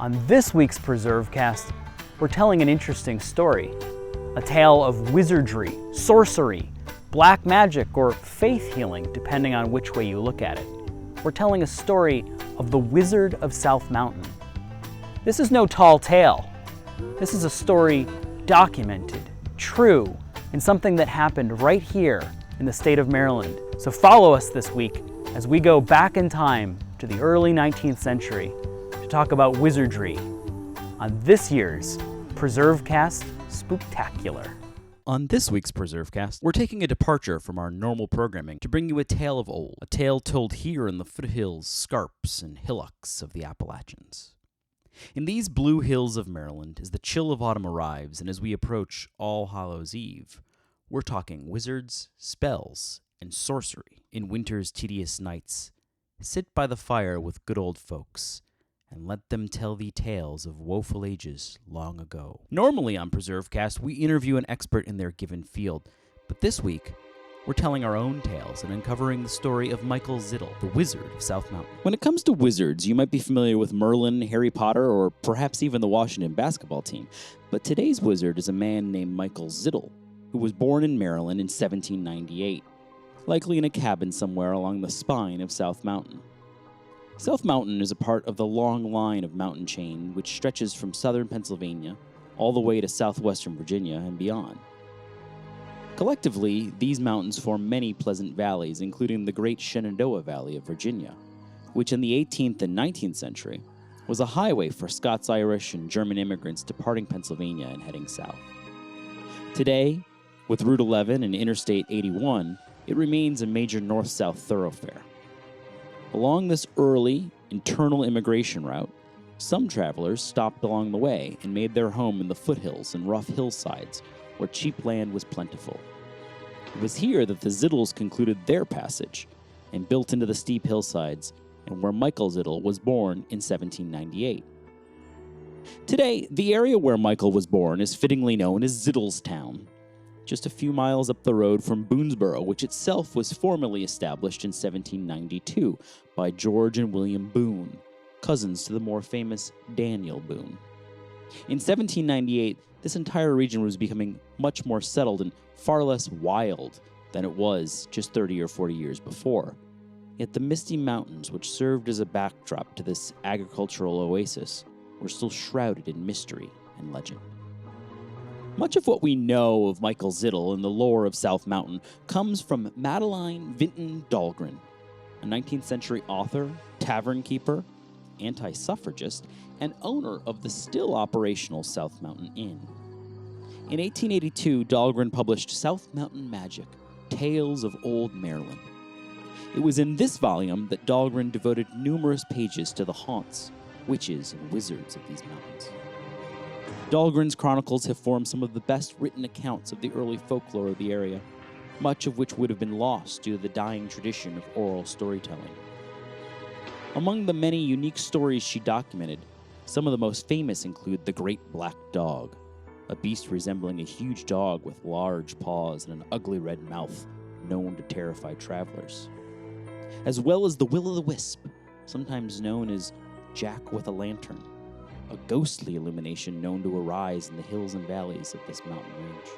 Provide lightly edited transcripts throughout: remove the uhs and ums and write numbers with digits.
On this week's PreserveCast, we're telling an interesting story. A tale of wizardry, sorcery, black magic, or faith healing, depending on which way you look at it. We're telling a story of the Wizard of South Mountain. This is no tall tale. This is a story documented, true, and something that happened right here in the state of Maryland. So follow us this week as we go back in time to the early 19th century to talk about wizardry on this year's PreserveCast Spooktacular. On this week's PreserveCast, we're taking a departure from our normal programming to bring you a tale of old, a tale told here in the foothills, scarps, and hillocks of the Appalachians. In these blue hills of Maryland, as the chill of autumn arrives and as we approach All Hallows Eve, we're talking wizards, spells, and sorcery. In winter's tedious nights, sit by the fire with good old folks, and let them tell thee tales of woeful ages long ago. Normally on PreserveCast, we interview an expert in their given field, but this week, we're telling our own tales and uncovering the story of Michael Zittle, the Wizard of South Mountain. When it comes to wizards, you might be familiar with Merlin, Harry Potter, or perhaps even the Washington basketball team. But today's wizard is a man named Michael Zittle, who was born in Maryland in 1798, likely in a cabin somewhere along the spine of South Mountain. South Mountain is a part of the long line of mountain chain which stretches from southern Pennsylvania all the way to southwestern Virginia and beyond. Collectively, these mountains form many pleasant valleys, including the Great Shenandoah Valley of Virginia, which in the 18th and 19th century was a highway for Scots-Irish and German immigrants departing Pennsylvania and heading south. Today, with Route 11 and Interstate 81, it remains a major north-south thoroughfare. Along this early, internal immigration route, some travelers stopped along the way and made their home in the foothills and rough hillsides where cheap land was plentiful. It was here that the Zittles concluded their passage and built into the steep hillsides, and where Michael Zittle was born in 1798. Today, the area where Michael was born is fittingly known as Zittlestown, just a few miles up the road from Boonesboro, which itself was formally established in 1792 by George and William Boone, cousins to the more famous Daniel Boone. In 1798, this entire region was becoming much more settled and far less wild than it was just 30 or 40 years before. Yet the misty mountains, which served as a backdrop to this agricultural oasis, were still shrouded in mystery and legend. Much of what we know of Michael Zittle and the lore of South Mountain comes from Madeline Vinton Dahlgren, a 19th century author, tavern keeper, anti-suffragist, and owner of the still operational South Mountain Inn. In 1882, Dahlgren published South Mountain Magic, Tales of Old Maryland. It was in this volume that Dahlgren devoted numerous pages to the haunts, witches, and wizards of these mountains. Dahlgren's chronicles have formed some of the best written accounts of the early folklore of the area, much of which would have been lost due to the dying tradition of oral storytelling. Among the many unique stories she documented, some of the most famous include the Great Black Dog, a beast resembling a huge dog with large paws and an ugly red mouth known to terrify travelers, as well as the Will-o'-the-Wisp, sometimes known as Jack with a Lantern, a ghostly illumination known to arise in the hills and valleys of this mountain range.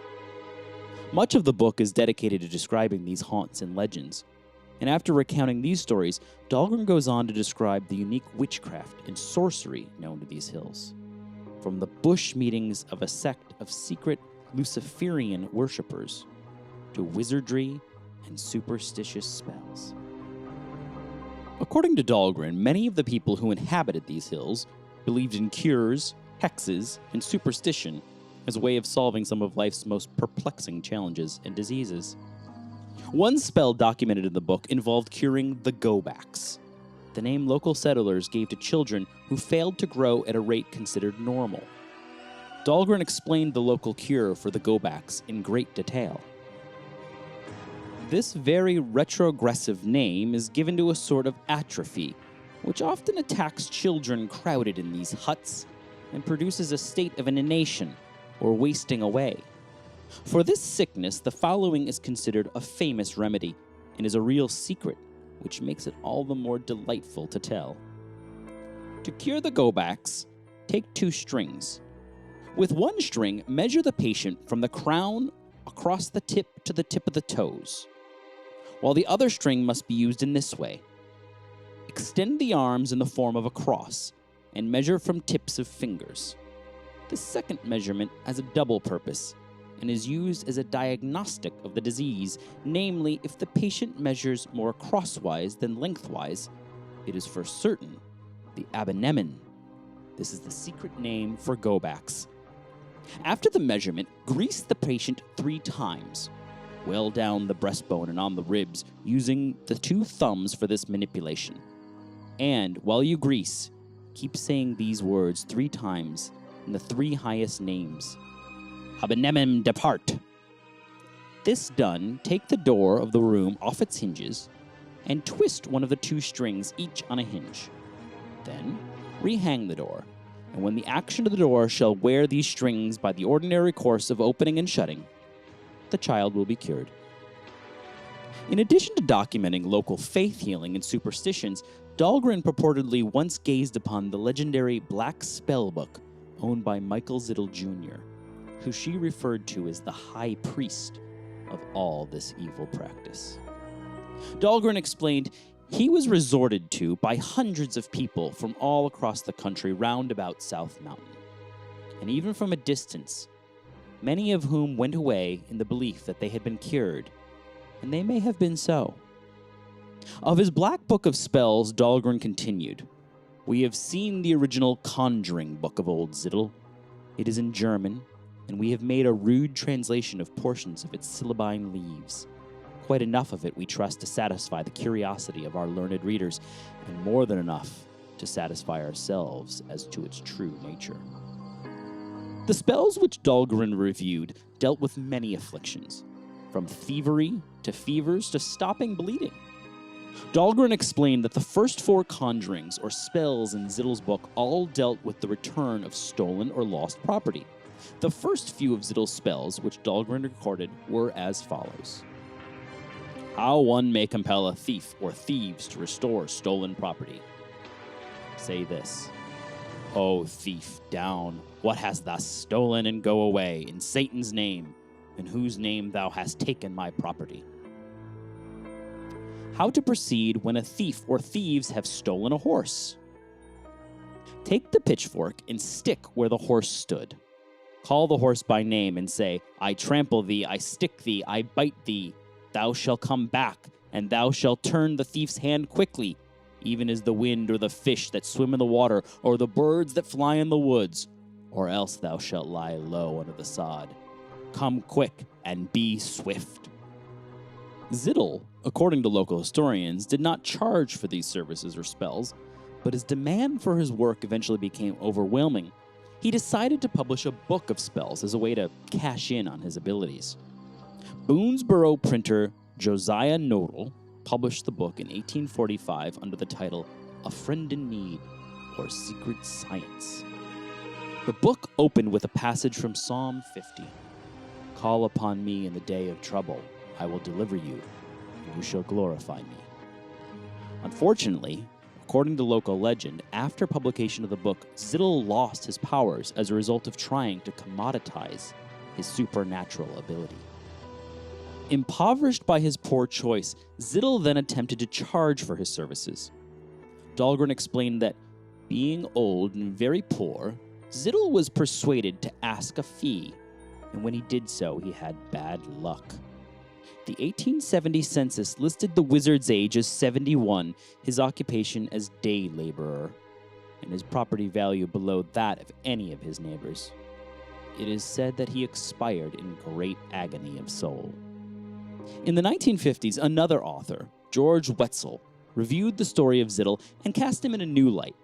Much of the book is dedicated to describing these haunts and legends, and after recounting these stories, Dahlgren goes on to describe the unique witchcraft and sorcery known to these hills, from the bush meetings of a sect of secret Luciferian worshippers to wizardry and superstitious spells. According to Dahlgren, many of the people who inhabited these hills believed in cures, hexes, and superstition as a way of solving some of life's most perplexing challenges and diseases. One spell documented in the book involved curing the go-backs, the name local settlers gave to children who failed to grow at a rate considered normal. Dahlgren explained the local cure for the go-backs in great detail. This very retrogressive name is given to a sort of atrophy, which often attacks children crowded in these huts and produces a state of inanition or wasting away. For this sickness, the following is considered a famous remedy and is a real secret, which makes it all the more delightful to tell. To cure the go-backs, take 2 strings. With one string, measure the patient from the crown across the tip to the tip of the toes, while the other string must be used in this way. Extend the arms in the form of a cross and measure from tips of fingers. The second measurement has a double purpose and is used as a diagnostic of the disease, namely, if the patient measures more crosswise than lengthwise, it is for certain the abonemen. This is the secret name for go backs. After the measurement, grease the patient 3 times, well down the breastbone and on the ribs, using the 2 thumbs for this manipulation. And while you grease, keep saying these words 3 times in the 3 highest names. Abonemen depart. This done, take the door of the room off its hinges and twist one of the 2 strings each on a hinge. Then, rehang the door, and when the action of the door shall wear these strings by the ordinary course of opening and shutting, the child will be cured. In addition to documenting local faith healing and superstitions, Dahlgren purportedly once gazed upon the legendary Black Spell Book owned by Michael Zittle Jr., who she referred to as the high priest of all this evil practice. Dahlgren explained he was resorted to by hundreds of people from all across the country round about South Mountain, and even from a distance, many of whom went away in the belief that they had been cured, and they may have been so. Of his Black Book of Spells, Dahlgren continued, "We have seen the original conjuring book of old Zittle. It is in German, and we have made a rude translation of portions of its syllabine leaves. Quite enough of it, we trust, to satisfy the curiosity of our learned readers, and more than enough to satisfy ourselves as to its true nature." The spells which Dahlgren reviewed dealt with many afflictions, from thievery to fevers to stopping bleeding. Dahlgren explained that the first 4 conjurings or spells in Zittle's book all dealt with the return of stolen or lost property. The first few of Zittle's spells, which Dahlgren recorded, were as follows. How one may compel a thief or thieves to restore stolen property. Say this. O thief, down, what hast thou stolen, and go away, in Satan's name, in whose name thou hast taken my property. How to proceed when a thief or thieves have stolen a horse. Take the pitchfork and stick where the horse stood. Call the horse by name and say, I trample thee, I stick thee, I bite thee. Thou shalt come back, and thou shalt turn the thief's hand quickly, even as the wind or the fish that swim in the water, or the birds that fly in the woods, or else thou shalt lie low under the sod. Come quick and be swift. Zittle, according to local historians, did not charge for these services or spells, but his demand for his work eventually became overwhelming. He decided to publish a book of spells as a way to cash in on his abilities. Boonesboro printer Josiah Nodal published the book in 1845 under the title A Friend in Need, or Secret Science. The book opened with a passage from Psalm 50. Call upon me in the day of trouble. I will deliver you, and you shall glorify me. Unfortunately, according to local legend, after publication of the book, Zittle lost his powers as a result of trying to commoditize his supernatural ability. Impoverished by his poor choice, Zittle then attempted to charge for his services. Dahlgren explained that, being old and very poor, Zittle was persuaded to ask a fee, and when he did so, he had bad luck. The 1870 census listed the wizard's age as 71, his occupation as day laborer, and his property value below that of any of his neighbors. It is said that he expired in great agony of soul. In the 1950s, another author, George Wetzel, reviewed the story of Zittle and cast him in a new light,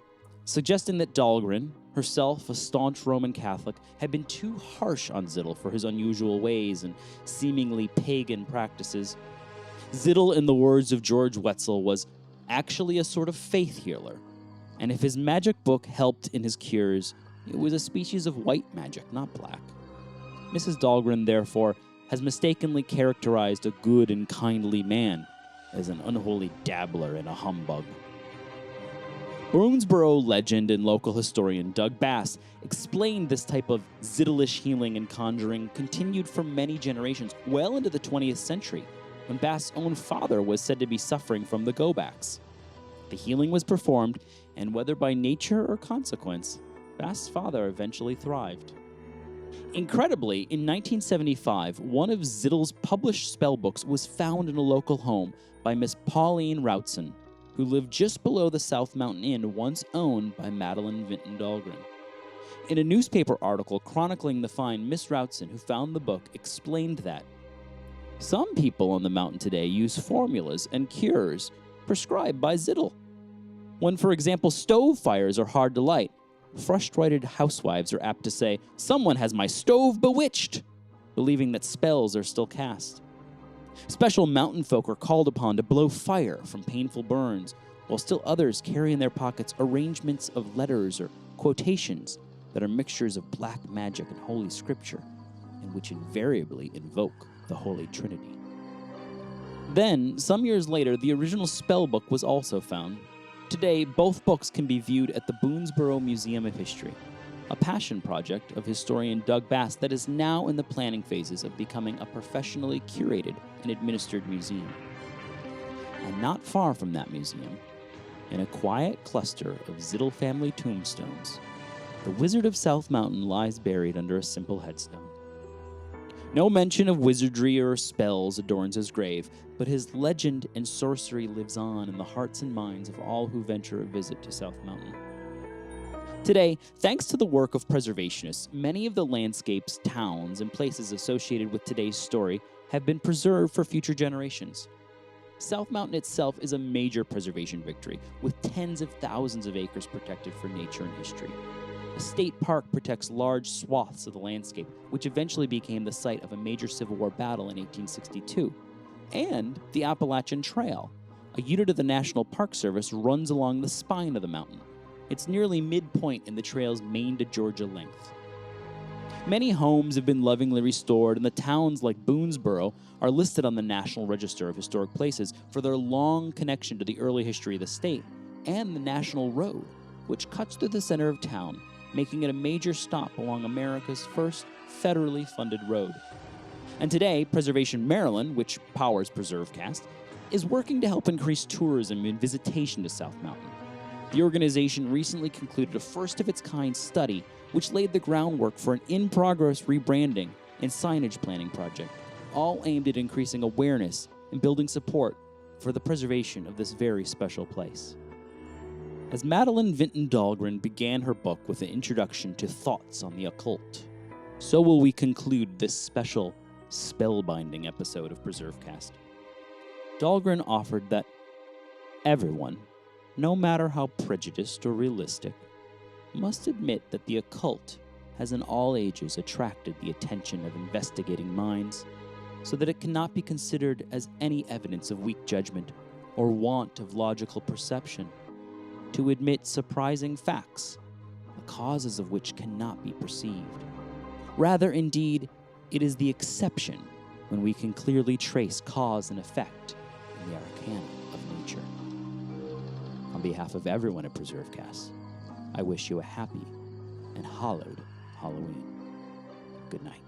suggesting that Dahlgren, herself a staunch Roman Catholic, had been too harsh on Zittle for his unusual ways and seemingly pagan practices. Zittle, in the words of George Wetzel, was actually a sort of faith healer, and if his magic book helped in his cures, it was a species of white magic, not black. Mrs. Dahlgren, therefore, has mistakenly characterized a good and kindly man as an unholy dabbler and a humbug. Boonesboro legend and local historian Doug Bass explained this type of Zittle-ish healing and conjuring continued for many generations, well into the 20th century, when Bass' own father was said to be suffering from the go-backs. The healing was performed, and whether by nature or consequence, Bass' father eventually thrived. Incredibly, in 1975, one of Zittle's published spellbooks was found in a local home by Miss Pauline Routson, who lived just below the South Mountain Inn once owned by Madeline Vinton Dahlgren. In a newspaper article chronicling the find, Miss Routson, who found the book, explained that some people on the mountain today use formulas and cures prescribed by Zittle. When, for example, stove fires are hard to light, frustrated housewives are apt to say, "Someone has my stove bewitched," believing that spells are still cast. Special mountain folk are called upon to blow fire from painful burns, while still others carry in their pockets arrangements of letters or quotations that are mixtures of black magic and holy scripture, and which invariably invoke the Holy Trinity. Then, some years later, the original spell book was also found. Today, both books can be viewed at the Boonesboro Museum of History, a passion project of historian Doug Bass that is now in the planning phases of becoming a professionally curated and administered museum. And not far from that museum, in a quiet cluster of Zittle family tombstones, the Wizard of South Mountain lies buried under a simple headstone. No mention of wizardry or spells adorns his grave, but his legend and sorcery lives on in the hearts and minds of all who venture a visit to South Mountain. Today, thanks to the work of preservationists, many of the landscapes, towns, and places associated with today's story have been preserved for future generations. South Mountain itself is a major preservation victory, with tens of thousands of acres protected for nature and history. A state park protects large swaths of the landscape, which eventually became the site of a major Civil War battle in 1862. And the Appalachian Trail, a unit of the National Park Service, runs along the spine of the mountain. It's nearly midpoint in the trail's Maine to Georgia length. Many homes have been lovingly restored, and the towns like Boonesboro are listed on the National Register of Historic Places for their long connection to the early history of the state, and the National Road, which cuts through the center of town, making it a major stop along America's first federally funded road. And today, Preservation Maryland, which powers PreserveCast, is working to help increase tourism and visitation to South Mountain. The organization recently concluded a first-of-its-kind study which laid the groundwork for an in-progress rebranding and signage planning project, all aimed at increasing awareness and building support for the preservation of this very special place. As Madeline Vinton Dahlgren began her book with an introduction to thoughts on the occult, so will we conclude this special spellbinding episode of PreserveCast. Dahlgren offered that everyone, no matter how prejudiced or realistic, must admit that the occult has in all ages attracted the attention of investigating minds, so that it cannot be considered as any evidence of weak judgment or want of logical perception, to admit surprising facts, the causes of which cannot be perceived. Rather, indeed, it is the exception when we can clearly trace cause and effect in the arcana of nature. On behalf of everyone at PreserveCast, I wish you a happy and hallowed Halloween. Good night.